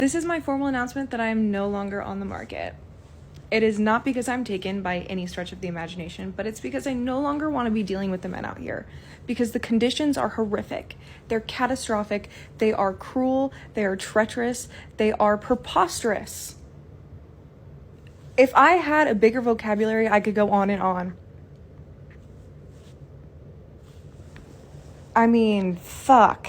This is my formal announcement that I am no longer on the market. It is not because I'm taken by any stretch of the imagination, but it's because I no longer want to be dealing with the men out here. Because the conditions are horrific. They're catastrophic. They are cruel. They are treacherous. They are preposterous. If I had a bigger vocabulary, I could go on and on. I mean, fuck.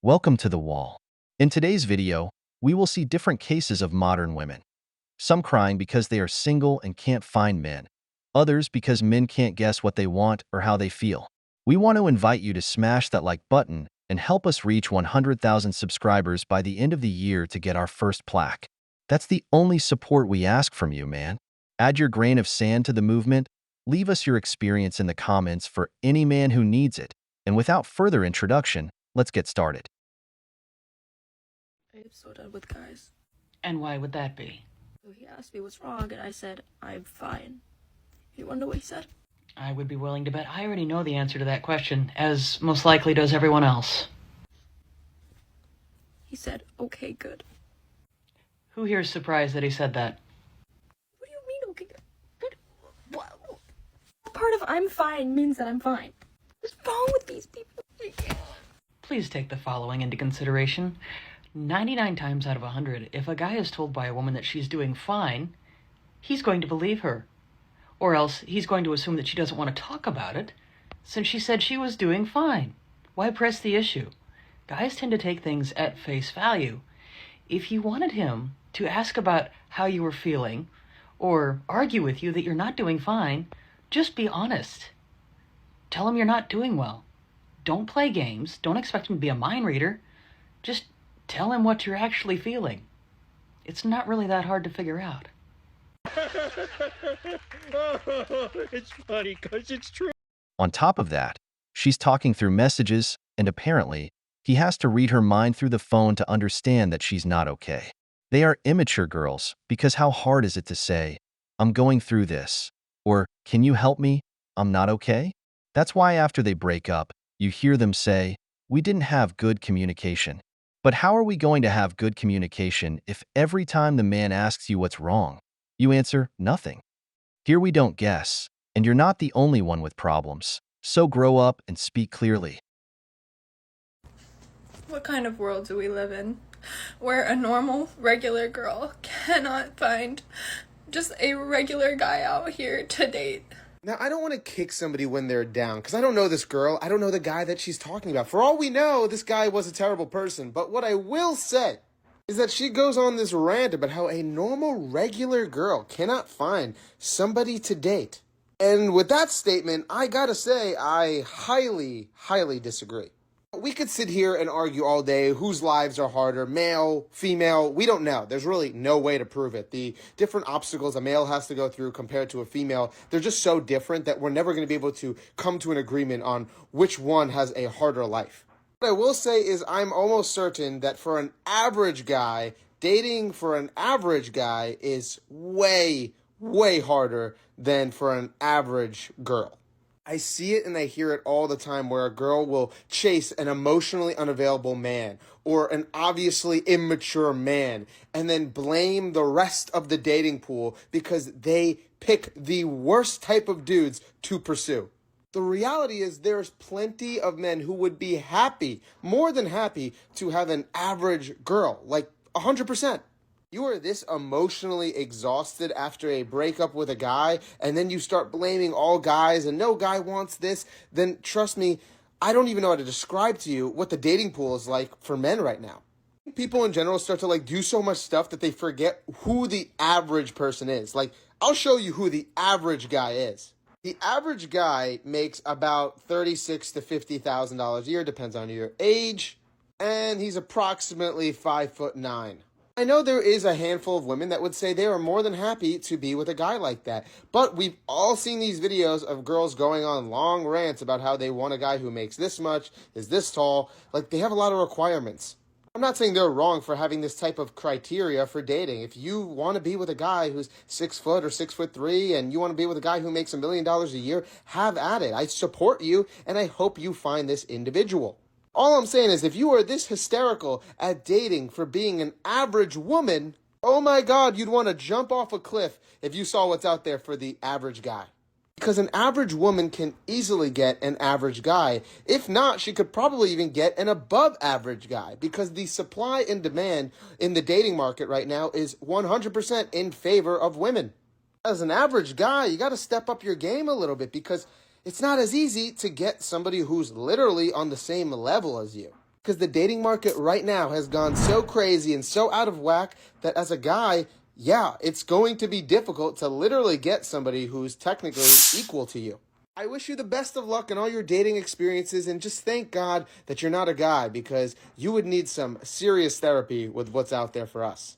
Welcome to The Wall. In today's video, we will see different cases of modern women. Some crying because they are single and can't find men. Others because men can't guess what they want or how they feel. We want to invite you to smash that like button and help us reach 100,000 subscribers by the end of the year to get our first plaque. That's the only support we ask from you, man. Add your grain of sand to the movement, leave us your experience in the comments for any man who needs it, and without further introduction, let's get started. I'm so done with guys. And why would that be? So he asked me what's wrong, and I said, I'm fine. You wanna know what he said? I would be willing to bet I already know the answer to that question, as most likely does everyone else. He said, okay, good. Who here is surprised that he said that? What do you mean, okay, good? What part of I'm fine means that I'm fine? What's wrong with these people? Please take the following into consideration. 99 times out of 100, if a guy is told by a woman that she's doing fine, he's going to believe her. Or else he's going to assume that she doesn't want to talk about it, since she said she was doing fine. Why press the issue? Guys tend to take things at face value. If you wanted him to ask about how you were feeling, or argue with you that you're not doing fine, just be honest. Tell him you're not doing well. Don't play games. Don't expect him to be a mind reader. Just tell him what you're actually feeling. It's not really that hard to figure out. It's funny because it's true. On top of that, she's talking through messages, and apparently, he has to read her mind through the phone to understand that she's not okay. They are immature girls, because how hard is it to say, I'm going through this, or can you help me? I'm not okay? That's why after they break up, you hear them say, we didn't have good communication. But how are we going to have good communication if every time the man asks you what's wrong, you answer nothing? Here we don't guess, and you're not the only one with problems. So grow up and speak clearly. What kind of world do we live in where a normal, regular girl cannot find just a regular guy out here to date? Now, I don't want to kick somebody when they're down, because I don't know this girl. I don't know the guy that she's talking about. For all we know, this guy was a terrible person. But what I will say is that she goes on this rant about how a normal, regular girl cannot find somebody to date. And with that statement, I gotta say, I highly, highly disagree. We could sit here and argue all day whose lives are harder, male, female, we don't know. There's really no way to prove it. The different obstacles a male has to go through compared to a female, they're just so different that we're never going to be able to come to an agreement on which one has a harder life. What I will say is I'm almost certain that for an average guy, dating for an average guy is way, way harder than for an average girl. I see it and I hear it all the time where a girl will chase an emotionally unavailable man or an obviously immature man and then blame the rest of the dating pool because they pick the worst type of dudes to pursue. The reality is there's plenty of men who would be happy, more than happy, to have an average girl, like 100%. You are this emotionally exhausted after a breakup with a guy, and then you start blaming all guys, and no guy wants this, then trust me, I don't even know how to describe to you what the dating pool is like for men right now. People in general start to do so much stuff that they forget who the average person is. I'll show you who the average guy is. The average guy makes about $36,000 to $50,000 a year, depends on your age, and he's approximately 5'9". I know there is a handful of women that would say they are more than happy to be with a guy like that. But we've all seen these videos of girls going on long rants about how they want a guy who makes this much, is this tall. They have a lot of requirements. I'm not saying they're wrong for having this type of criteria for dating. If you want to be with a guy who's 6 foot or 6'3" and you want to be with a guy who makes $1 million a year, have at it. I support you and I hope you find this individual. All I'm saying is if you are this hysterical at dating for being an average woman, oh my God, you'd want to jump off a cliff if you saw what's out there for the average guy. Because an average woman can easily get an average guy. If not, she could probably even get an above average guy. Because the supply and demand in the dating market right now is 100% in favor of women. As an average guy, you got to step up your game a little bit because it's not as easy to get somebody who's literally on the same level as you. Because the dating market right now has gone so crazy and so out of whack that as a guy, yeah, it's going to be difficult to literally get somebody who's technically equal to you. I wish you the best of luck in all your dating experiences and just thank God that you're not a guy because you would need some serious therapy with what's out there for us.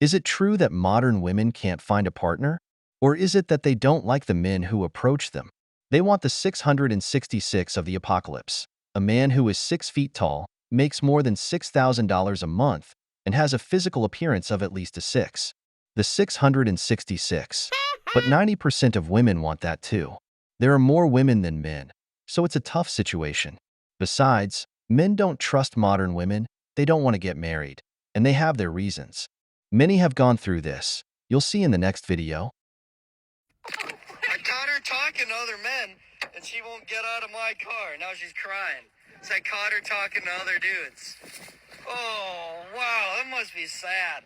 Is it true that modern women can't find a partner? Or is it that they don't like the men who approach them? They want the 666 of the apocalypse. A man who is 6 feet tall, makes more than $6,000 a month, and has a physical appearance of at least a 6. The 666. But 90% of women want that too. There are more women than men, so it's a tough situation. Besides, men don't trust modern women, they don't want to get married, and they have their reasons. Many have gone through this. You'll see in the next video. I caught her talking to other men, and she won't get out of my car. Now she's crying. So I caught her talking to other dudes. Oh, wow, that must be sad.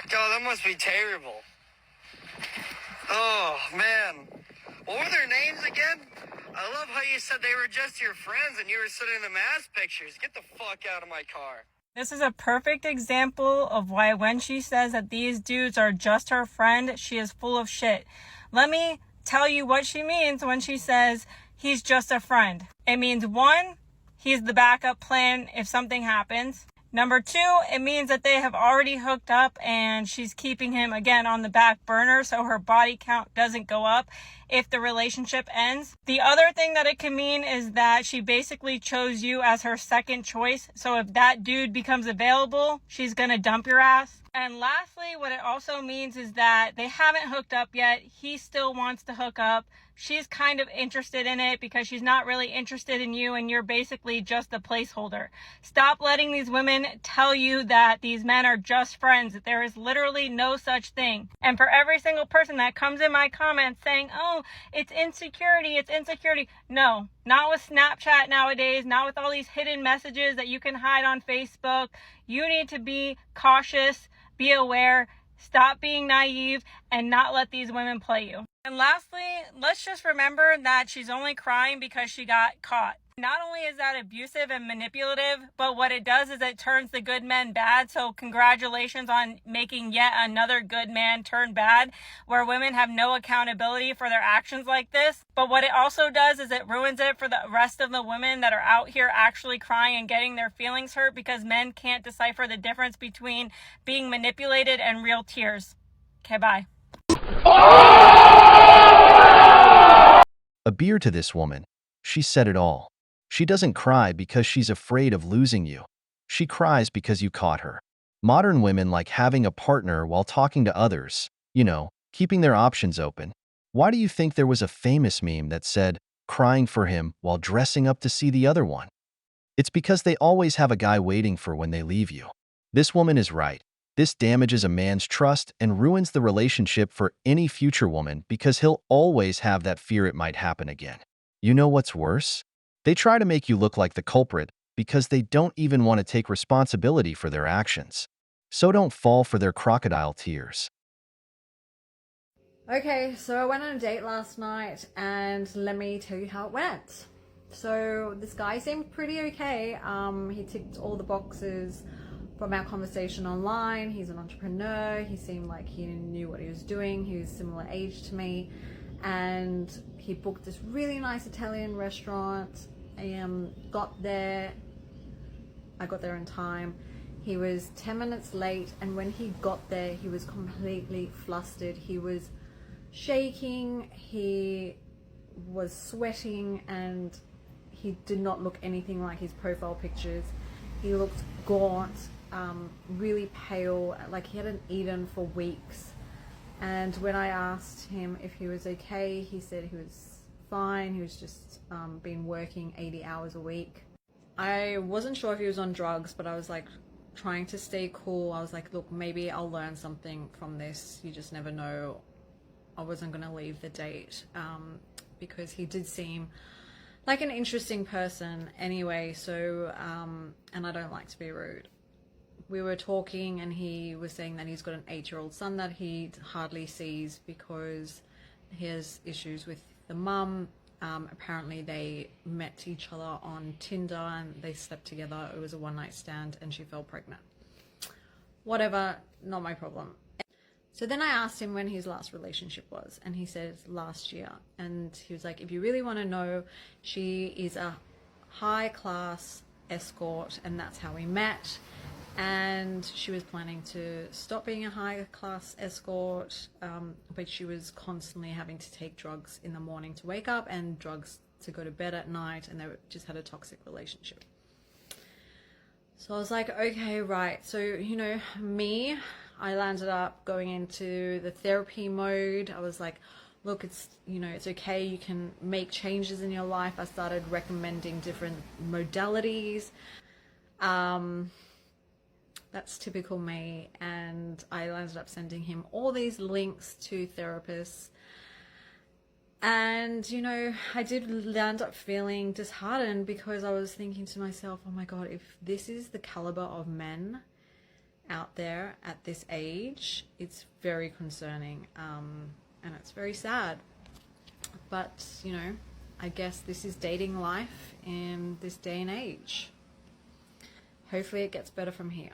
God, that must be terrible. Oh, man. What were their names again? I love how you said they were just your friends and you were sending them ass pictures. Get the fuck out of my car. This is a perfect example of why when she says that these dudes are just her friend, she is full of shit. Let me tell you what she means when she says he's just a friend. It means 1, he's the backup plan if something happens. Number 2, it means that they have already hooked up and she's keeping him again on the back burner so her body count doesn't go up if the relationship ends. The other thing that it can mean is that she basically chose you as her second choice. So if that dude becomes available, she's gonna dump your ass. And lastly, what it also means is that they haven't hooked up yet. He still wants to hook up. She's kind of interested in it because she's not really interested in you and you're basically just a placeholder. Stop letting these women tell you that these men are just friends. There is literally no such thing. And for every single person that comes in my comments saying, oh, it's insecurity. No, not with Snapchat nowadays, not with all these hidden messages that you can hide on Facebook. You need to be cautious, be aware, stop being naive, and not let these women play you. And lastly, let's just remember that she's only crying because she got caught. Not only is that abusive and manipulative, but what it does is it turns the good men bad. So congratulations on making yet another good man turn bad, where women have no accountability for their actions like this. But what it also does is it ruins it for the rest of the women that are out here actually crying and getting their feelings hurt because men can't decipher the difference between being manipulated and real tears. Okay, bye. A beer to this woman. She said it all. She doesn't cry because she's afraid of losing you. She cries because you caught her. Modern women like having a partner while talking to others, keeping their options open. Why do you think there was a famous meme that said, crying for him while dressing up to see the other one? It's because they always have a guy waiting for when they leave you. This woman is right. This damages a man's trust and ruins the relationship for any future woman because he'll always have that fear it might happen again. You know what's worse? They try to make you look like the culprit because they don't even want to take responsibility for their actions. So don't fall for their crocodile tears. Okay, so I went on a date last night and let me tell you how it went. So this guy seemed pretty okay. He ticked all the boxes from our conversation online. He's an entrepreneur. He seemed like he knew what he was doing. He was similar age to me. And he booked this really nice Italian restaurant. I got there in time. He was 10 minutes late, and when he got there, he was completely flustered. He was shaking. He was sweating, and he did not look anything like his profile pictures. He looked gaunt, really pale, like he hadn't eaten for weeks. And when I asked him if he was okay, he said he was fine. He was just been working 80 hours a week. I wasn't sure if he was on drugs, but I was like trying to stay cool. I was like, look, maybe I'll learn something from this. You just never know. I wasn't going to leave the date because he did seem like an interesting person anyway. So, and I don't like to be rude. We were talking and he was saying that he's got an 8-year-old son that he hardly sees because he has issues with the mum. Apparently they met each other on Tinder and they slept together. It was a one-night stand and she fell pregnant. Whatever, not my problem. So then I asked him when his last relationship was, and he said last year. And he was like, if you really want to know, she is a high-class escort, and that's how we met. And she was planning to stop being a high-class escort, but she was constantly having to take drugs in the morning to wake up and drugs to go to bed at night, and they just had a toxic relationship. So I was like, okay, right. So, you know, I landed up going into the therapy mode. I was like, look, it's, you know, it's okay. You can make changes in your life. I started recommending different modalities. That's typical me. And I landed up sending him all these links to therapists. And, you know, I did land up feeling disheartened because I was thinking to myself, oh my God, if this is the caliber of men out there at this age, it's very concerning, and it's very sad. But, you know, I guess this is dating life in this day and age. Hopefully it gets better from here.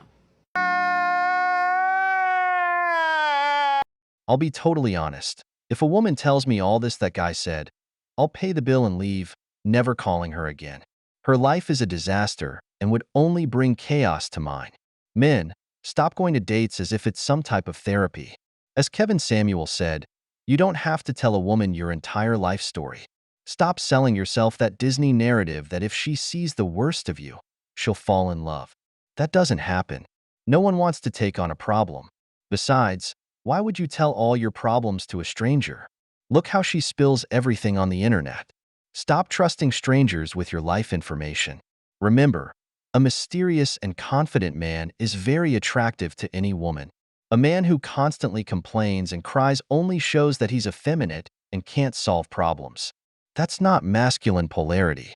I'll be totally honest. If a woman tells me all this that guy said, I'll pay the bill and leave, never calling her again. Her life is a disaster and would only bring chaos to mine. Men, stop going to dates as if it's some type of therapy. As Kevin Samuel said, you don't have to tell a woman your entire life story. Stop selling yourself that Disney narrative that if she sees the worst of you, she'll fall in love. That doesn't happen. No one wants to take on a problem. Besides, why would you tell all your problems to a stranger? Look how she spills everything on the internet. Stop trusting strangers with your life information. Remember, a mysterious and confident man is very attractive to any woman. A man who constantly complains and cries only shows that he's effeminate and can't solve problems. That's not masculine polarity.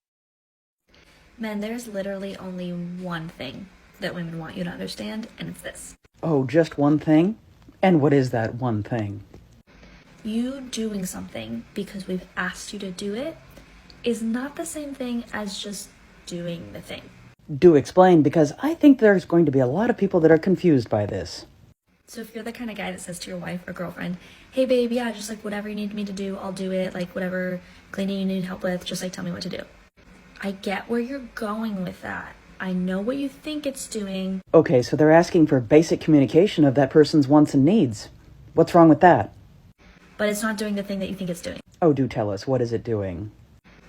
Men, there's literally only one thing that women want you to understand, and it's this. Oh, just one thing? And what is that one thing? You doing something because we've asked you to do it is not the same thing as just doing the thing. Do explain, because I think there's going to be a lot of people that are confused by this. So if you're the kind of guy that says to your wife or girlfriend, hey babe, yeah, just like whatever you need me to do, I'll do it. Like whatever cleaning you need help with, just like tell me what to do. I get where you're going with that. I know what you think it's doing. Okay, so they're asking for basic communication of that person's wants and needs. What's wrong with that? But it's not doing the thing that you think it's doing. Oh, do tell us, what is it doing?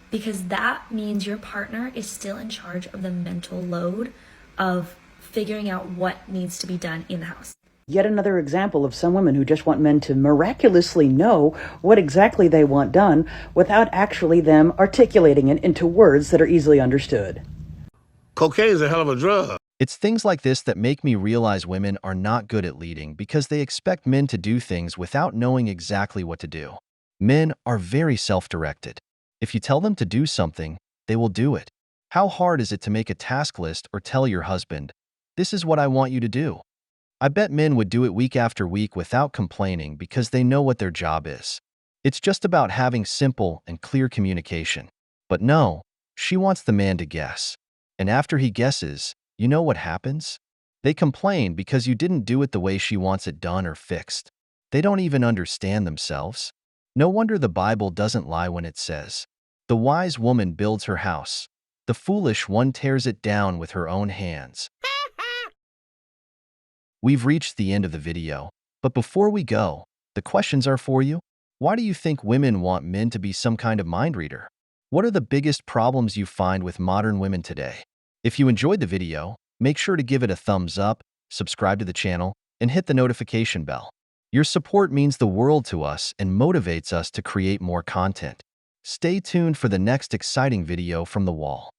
Because that means your partner is still in charge of the mental load of figuring out what needs to be done in the house. Yet another example of some women who just want men to miraculously know what exactly they want done without actually them articulating it into words that are easily understood. Cocaine is a hell of a drug. It's things like this that make me realize women are not good at leading because they expect men to do things without knowing exactly what to do. Men are very self-directed. If you tell them to do something, they will do it. How hard is it to make a task list or tell your husband, this is what I want you to do? I bet men would do it week after week without complaining because they know what their job is. It's just about having simple and clear communication. But no, she wants the man to guess. And after he guesses, you know what happens? They complain because you didn't do it the way she wants it done or fixed. They don't even understand themselves. No wonder the Bible doesn't lie when it says, the wise woman builds her house. The foolish one tears it down with her own hands. We've reached the end of the video, but before we go, the questions are for you. Why do you think women want men to be some kind of mind reader? What are the biggest problems you find with modern women today? If you enjoyed the video, make sure to give it a thumbs up, subscribe to the channel, and hit the notification bell. Your support means the world to us and motivates us to create more content. Stay tuned for the next exciting video from the wall.